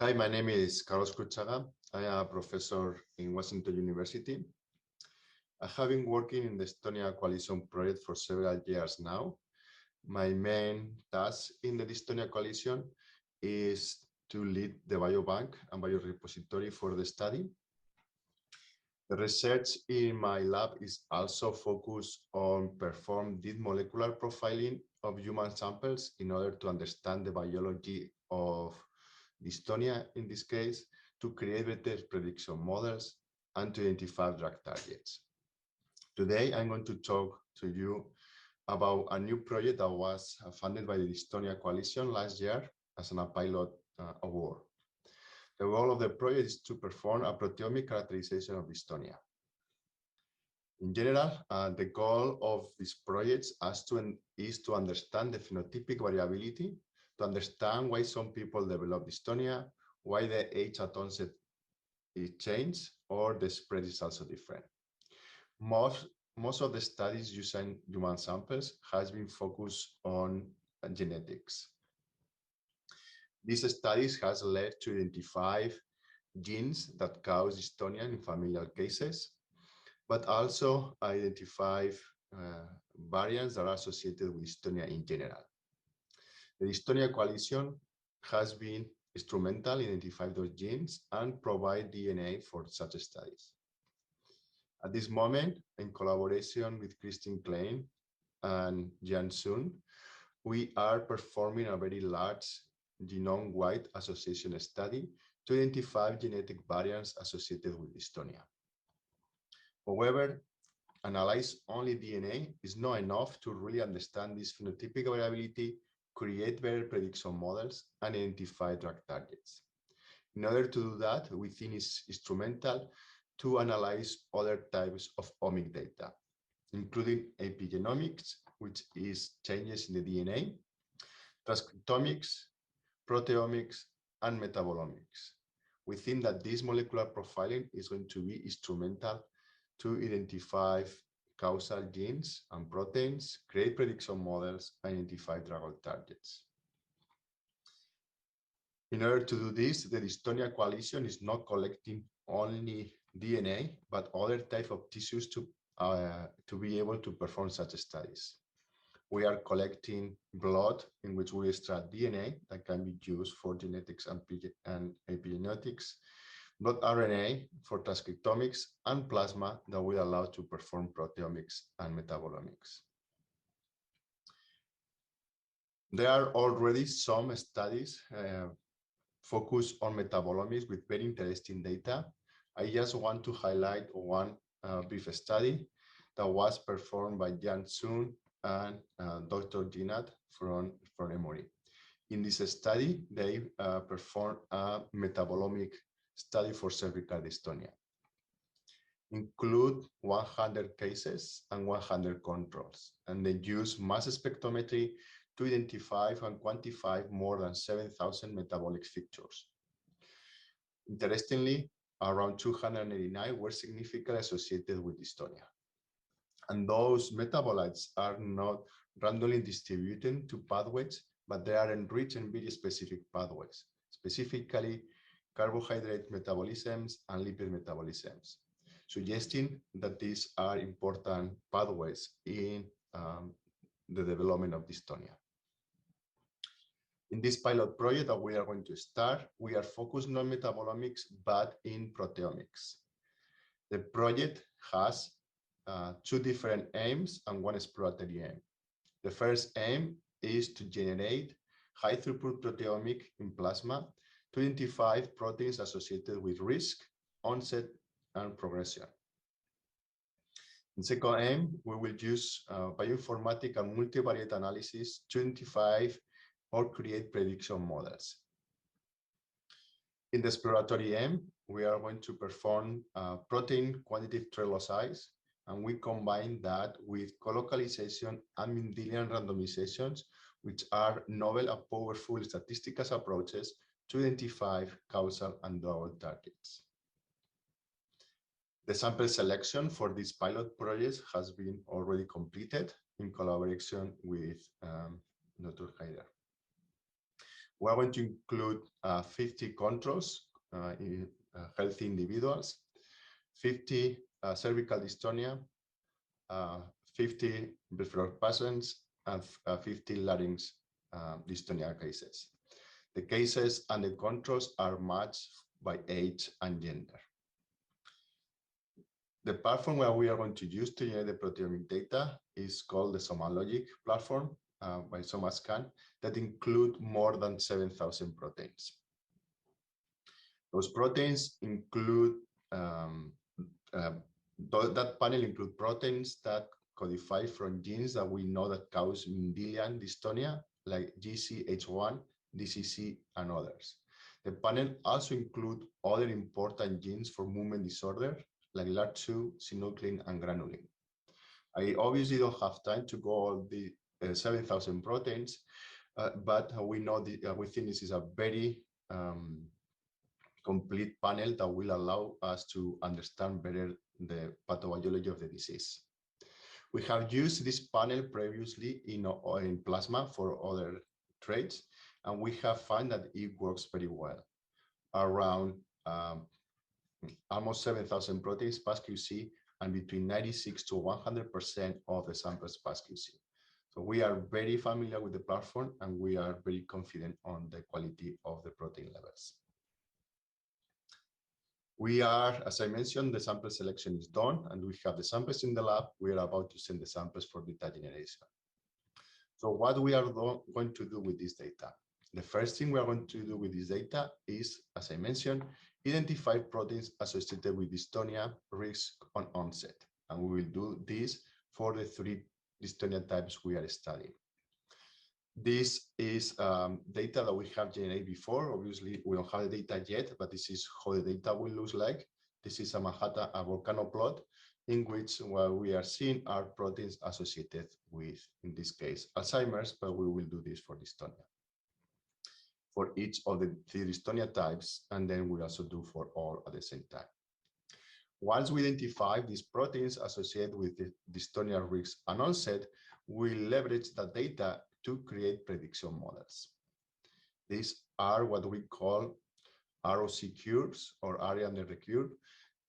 Hi, my name is Carlos Cruchaga. I am a professor in Washington University. I have been working in the Dystonia Coalition project for several years now. My main task in the Dystonia Coalition is to lead the biobank and biorepository for the study. The research in my lab is also focused on perform deep molecular profiling of human samples in order to understand the biology of dystonia, in this case, to create better prediction models and to identify drug targets. Today, I'm going to talk to you about a new project that was funded by the Dystonia Coalition last year as a pilot award. The goal of the project is to perform a proteomic characterization of dystonia. In general, the goal of this project is to understand the phenotypic variability, to understand why some people develop dystonia, why the age at onset is changed, or the spread is also different. Most of the studies using human samples has been focused on genetics. These studies has led to identify genes that cause dystonia in familial cases, but also identify variants that are associated with dystonia in general. The Dystonia Coalition has been instrumental in identifying those genes and provide DNA for such studies. At this moment, in collaboration with Christine Klein and Jan Sun, we are performing a very large genome-wide association study to identify genetic variants associated with dystonia. However, analyze only DNA is not enough to really understand this phenotypic variability, create better prediction models, and identify drug targets. In order to do that, we think it's instrumental to analyze other types of omic data, including epigenomics, which is changes in the DNA, transcriptomics, proteomics, and metabolomics. We think that this molecular profiling is going to be instrumental to identify causal genes and proteins, create prediction models, identify drug targets. In order to do this, the Dystonia Coalition is not collecting only DNA, but other types of tissues to be able to perform such studies. We are collecting blood in which we extract DNA that can be used for genetics and epigenetics, blood RNA for transcriptomics, and plasma that will allow to perform proteomics and metabolomics. There are already some studies focused on metabolomics with very interesting data. I just want to highlight one brief study that was performed by Jan Sun and Dr. Ginat from Emory. In this study, they performed a metabolomic study for cervical dystonia. Include 100 cases and 100 controls, and they use mass spectrometry to identify and quantify more than 7,000 metabolic features. Interestingly, around 289 were significantly associated with dystonia. And those metabolites are not randomly distributed to pathways, but they are enriched in very specific pathways, specifically carbohydrate metabolisms and lipid metabolisms, suggesting that these are important pathways in the development of dystonia. In this pilot project that we are going to start, we are focused not on metabolomics, but in proteomics. The project has two different aims and one exploratory aim. The first aim is to generate high throughput proteomic in plasma to identify proteins associated with risk, onset, and progression. In second aim, we will use bioinformatic and multivariate analysis to identify or create prediction models. In the exploratory aim, we are going to perform protein quantitative trail size, and we combine that with colocalization and Mendelian randomizations, which are novel and powerful statistical approaches to identify causal and drug targets. The sample selection for this pilot project has been already completed in collaboration with Dr. Haider. We're going to include 50 controls in healthy individuals, 50 cervical dystonia, 50 breast patients, and 50 larynx dystonia cases. The cases and the controls are matched by age and gender. The platform where we are going to use to generate the proteomic data is called the SomaLogic platform by SomaScan that include more than 7,000 proteins. Those proteins include, that panel include proteins that codify from genes that we know that cause Mendelian dystonia, like GCH1, DCC, and others. The panel also includes other important genes for movement disorder, like LAT2, synuclein, and granulin. I obviously don't have time to go all the 7,000 proteins, but we know we think this is a very complete panel that will allow us to understand better the pathobiology of the disease. We have used this panel previously in plasma for other traits, and we have found that it works very well. Around almost 7,000 proteins pass QC, and between 96 to 100% of the samples pass QC. So we are very familiar with the platform, and we are very confident on the quality of the protein levels. We are, as I mentioned, the sample selection is done, and we have the samples in the lab. We are about to send the samples for data generation. So what we are going to do with this data? The first thing we are going to do with this data is, as I mentioned, identify proteins associated with dystonia risk on onset. And we will do this for the 3 dystonia types we are studying. This is data that we have generated before. Obviously, we don't have the data yet, but this is how the data will look like. This is a volcano plot in which what we are seeing are proteins associated with, in this case, Alzheimer's, but we will do this for dystonia, for each of the 3 dystonia types, and then we also do for all at the same time. Once we identify these proteins associated with the dystonia risk and onset, we leverage that data to create prediction models. These are what we call ROC curves, or area under the curve.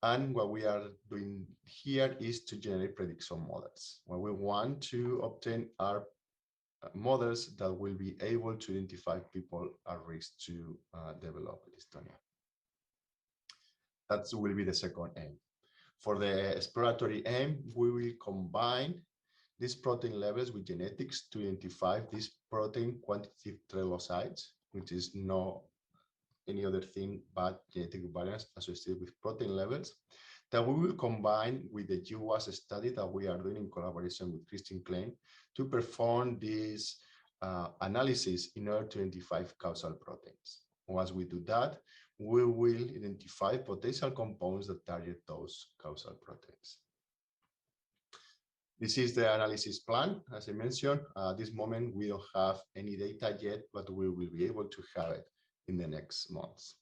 And what we are doing here is to generate prediction models. What we want to obtain are models that will be able to identify people at risk to develop dystonia. That will be the second aim. For the exploratory aim, we will combine these protein levels with genetics to identify this protein quantitative trilocytes, which is no any other thing but genetic variants associated with protein levels, that we will combine with the GWAS study that we are doing in collaboration with Christine Klein to perform this analysis in order to identify causal proteins. Once we do that, we will identify potential compounds that target those causal proteins. This is the analysis plan. As I mentioned, at this moment, we don't have any data yet, but we will be able to have it in the next months.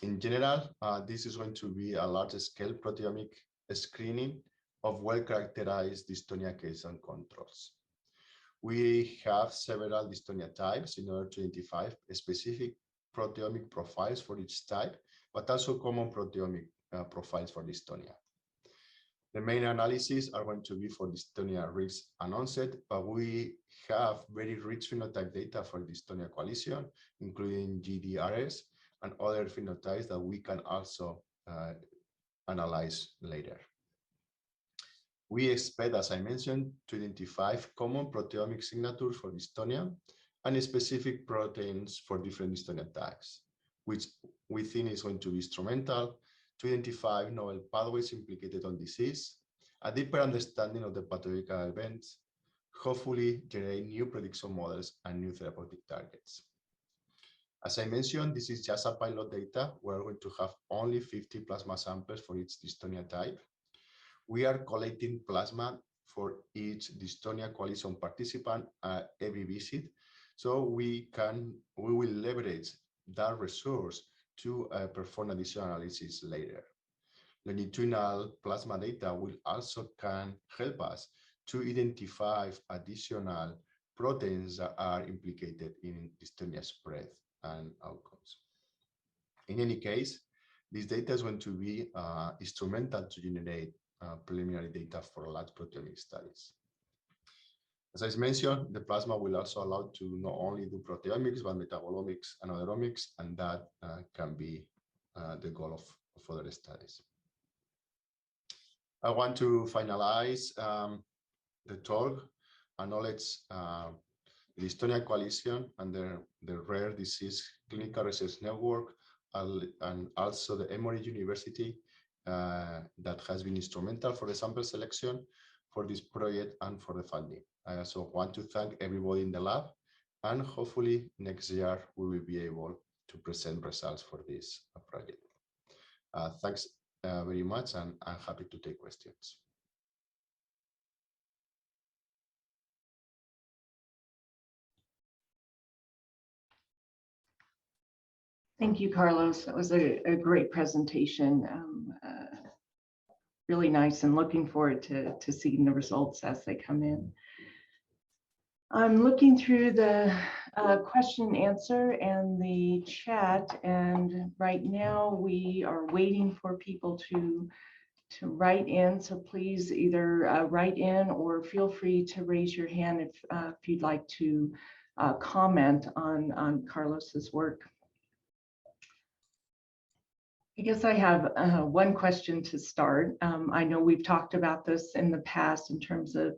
In general, this is going to be a large-scale proteomic screening of well-characterized dystonia cases and controls. We have several dystonia types in order to identify specific proteomic profiles for each type, but also common proteomic profiles for dystonia. The main analyses are going to be for dystonia risk and onset, but we have very rich phenotype data for dystonia coalition, including GDRS and other phenotypes that we can also analyze later. We expect, as I mentioned, to identify common proteomic signatures for dystonia and specific proteins for different dystonia types, which we think is going to be instrumental to identify novel pathways implicated on disease, a deeper understanding of the pathological events, hopefully generate new prediction models and new therapeutic targets. As I mentioned, this is just a pilot data. We're going to have only 50 plasma samples for each dystonia type. We are collecting plasma for each dystonia coalition participant at every visit, so we will leverage that resource to perform additional analysis later. Longitudinal plasma data will also can help us to identify additional proteins that are implicated in dystonia spread and outcomes. In any case, this data is going to be instrumental to generate preliminary data for large proteomic studies. As I mentioned, the plasma will also allow to not only do proteomics, but metabolomics and omics, and that can be the goal of other studies. I want to finalize the talk, acknowledge the Dystonia Coalition and the Rare Disease Clinical Research Network, and also the Emory University that has been instrumental for the sample selection for this project and for the funding. I also want to thank everybody in the lab, and hopefully next year we will be able to present results for this project. Thanks very much, and I'm happy to take questions. Thank you, Carlos. That was a great presentation. Really nice, and looking forward to seeing the results as they come in. I'm looking through the question and answer and the chat, and right now we are waiting for people to write in. So please either write in or feel free to raise your hand if you'd like to comment on Carlos's work. I guess I have one question to start. I know we've talked about this in the past in terms of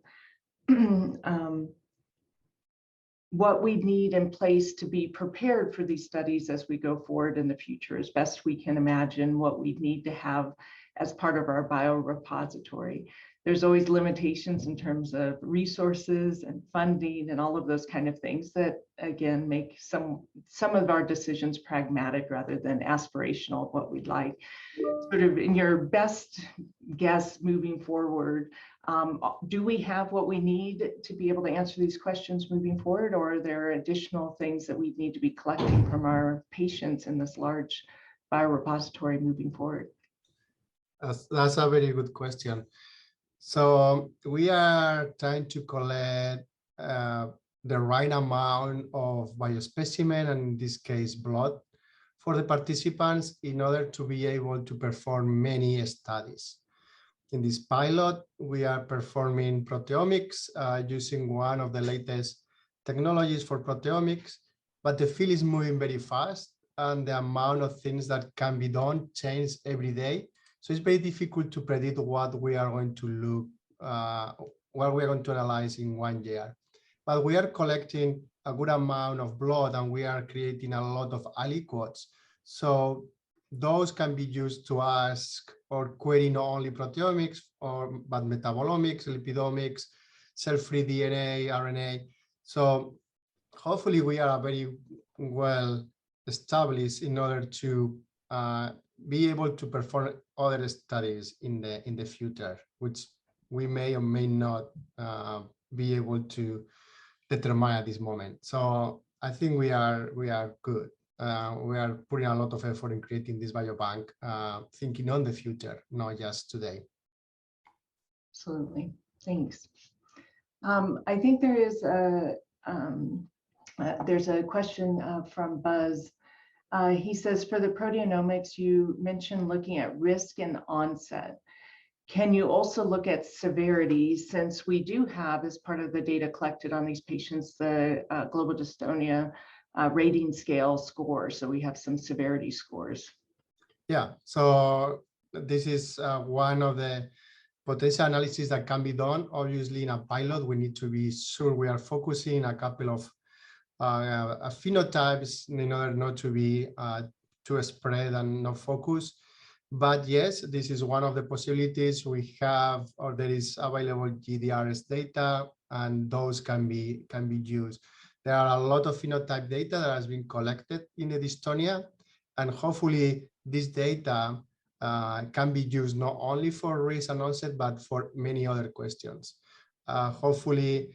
what we need in place to be prepared for these studies as we go forward in the future, as best we can imagine what we need to have as part of our biorepository. There's always limitations in terms of resources and funding and all of those kind of things that, again, make some of our decisions pragmatic rather than aspirational of what we'd like. Sort of in your best guess moving forward, do we have what we need to be able to answer these questions moving forward, or are there additional things that we need to be collecting from our patients in this large biorepository moving forward? That's a very good question. So we are trying to collect the right amount of biospecimen, and in this case, blood, for the participants in order to be able to perform many studies. In this pilot, we are performing proteomics using one of the latest technologies for proteomics, but the field is moving very fast, and the amount of things that can be done change every day. So it's very difficult to predict what we are going to look, what we are going to analyze in 1 year. But we are collecting a good amount of blood, and we are creating a lot of aliquots. So those can be used to ask or query not only proteomics, but metabolomics, lipidomics, cell-free DNA, RNA. So hopefully we are very well established in order to be able to perform other studies in the future, which we may or may not be able to determine at this moment. So I think we are good. We are putting a lot of effort in creating this biobank, thinking on the future, not just today. Absolutely, thanks. I think there is there's a question from Buzz. He says, for the proteomics, you mentioned looking at risk and onset. Can you also look at severity, since we do have, as part of the data collected on these patients, the global dystonia rating scale score? So we have some severity scores. Yeah, so this is one of the potential analysis that can be done. Obviously, in a pilot, we need to be sure we are focusing a couple of phenotypes in order not to be too spread and not focus. But yes, this is one of the possibilities we have, or there is available GDRS data, and those can be used. There are a lot of phenotype data that has been collected in the dystonia, and hopefully this data can be used not only for risk and onset, but for many other questions. Hopefully,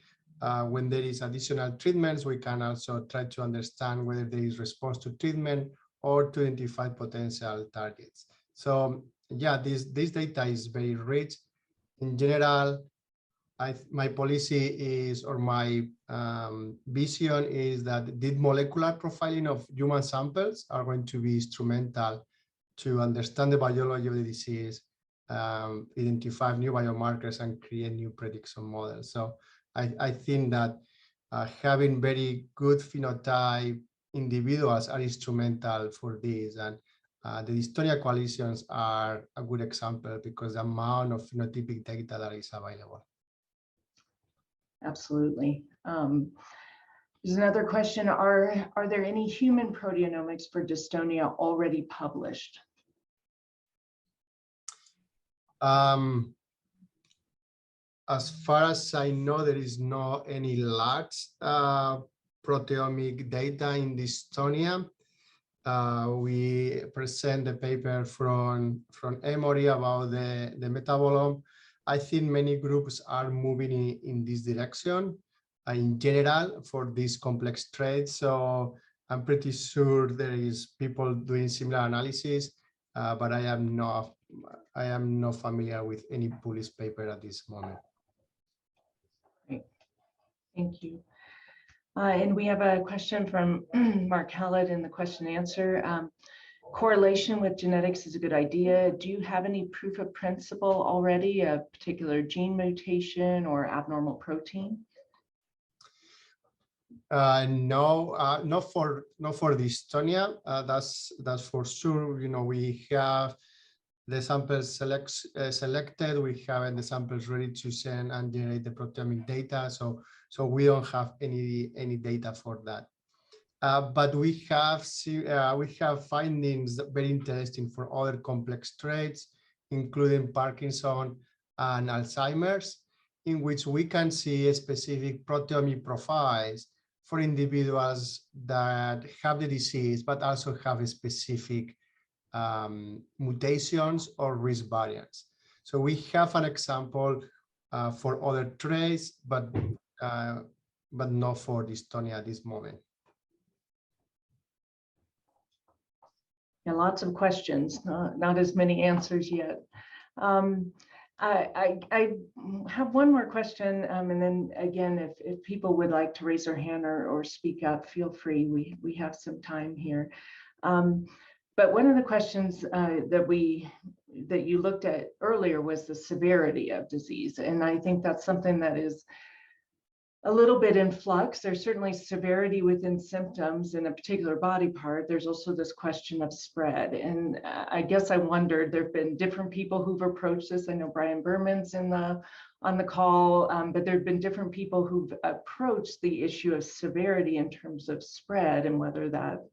when there is additional treatments, we can also try to understand whether there is response to treatment or to identify potential targets. So yeah, this data is very rich. In general, my policy is, or my vision is that the molecular profiling of human samples are going to be instrumental to understand the biology of the disease, identify new biomarkers, and create new prediction models. So I think that having very good phenotype individuals are instrumental for this. And the dystonia coalitions are a good example because the amount of phenotypic data that is available. Absolutely. There's another question. Are there any human proteomics for dystonia already published? As far as I know, there is no any large proteomic data in dystonia. We present the paper from Emory about the metabolome. I think many groups are moving in this direction in general for these complex traits. So I'm pretty sure there is people doing similar analysis, but I am not familiar with any published paper at this moment. Great, thank you. And we have a question from Mark Hallett in the question and answer. Correlation with genetics is a good idea. Do you have any proof of principle already, a particular gene mutation or abnormal protein? No, not for dystonia. That's for sure. You know, we have the samples selected. We have the samples ready to send and generate the proteomic data. So we don't have any data for that. But we have findings very interesting for other complex traits, including Parkinson and Alzheimer's, in which we can see specific proteomic profiles for individuals that have the disease, but also have a specific mutations or risk variants. So we have an example for other traits, but not for dystonia at this moment. Yeah, lots of questions, not as many answers yet. I have one more question, and then again, if people would like to raise their hand or speak up, feel free. We have some time here. But one of the questions that you looked at earlier was the severity of disease, and I think that's something that is a little bit in flux. There's certainly severity within symptoms in a particular body part. There's also this question of spread. And I guess I wondered, there've been different people who've approached this. I know Brian Berman's on the call, but there've been different people who've approached the issue of severity in terms of spread and whether that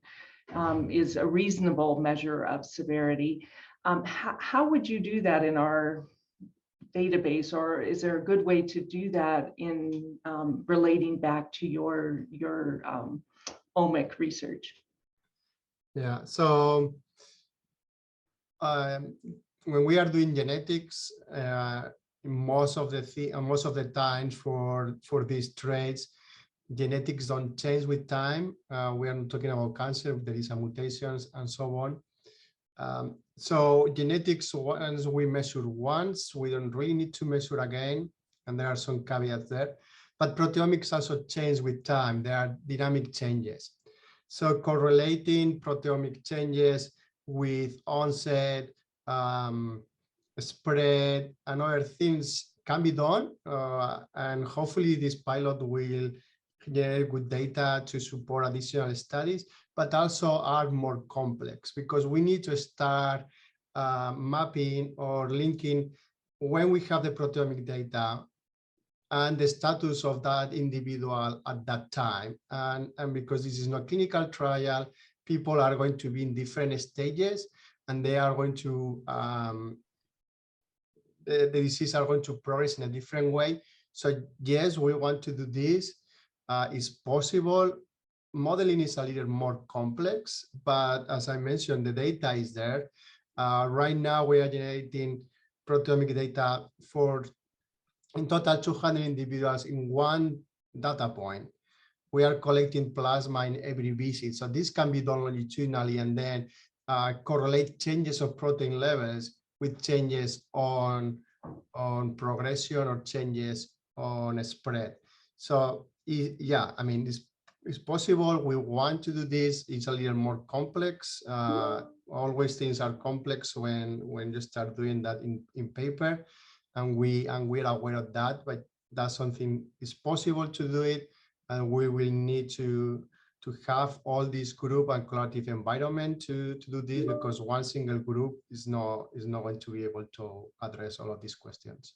is a reasonable measure of severity. How would you do that in our database, or is there a good way to do that in relating back to your omic research? Yeah, so when we are doing genetics, most of the time for these traits, genetics don't change with time. We are not talking about cancer, there is a mutations and so on. So genetics, once we measure once, we don't really need to measure again, and there are some caveats there. But proteomics also change with time. There are dynamic changes. So correlating proteomic changes with onset, spread, and other things can be done. And hopefully this pilot will generate good data to support additional studies, but also are more complex because we need to start mapping or linking when we have the proteomic data and the status of that individual at that time. And because this is not a clinical trial, people are going to be in different stages and they are going to, the disease are going to progress in a different way. So yes, we want to do this. It's possible. Modeling is a little more complex, but as I mentioned, the data is there. Right now, we are generating proteomic data for, in total, 200 individuals in one data point. We are collecting plasma in every visit. So this can be done longitudinally and then correlate changes of protein levels with changes on progression or changes on a spread. So yeah, I mean, it's possible. We want to do this. It's a little more complex. Always things are complex when you start doing that in paper, and we're aware of that. But that's something is possible to do it, and we will need to have all this group and collaborative environment to do this, because one single group is not going to be able to address all of these questions.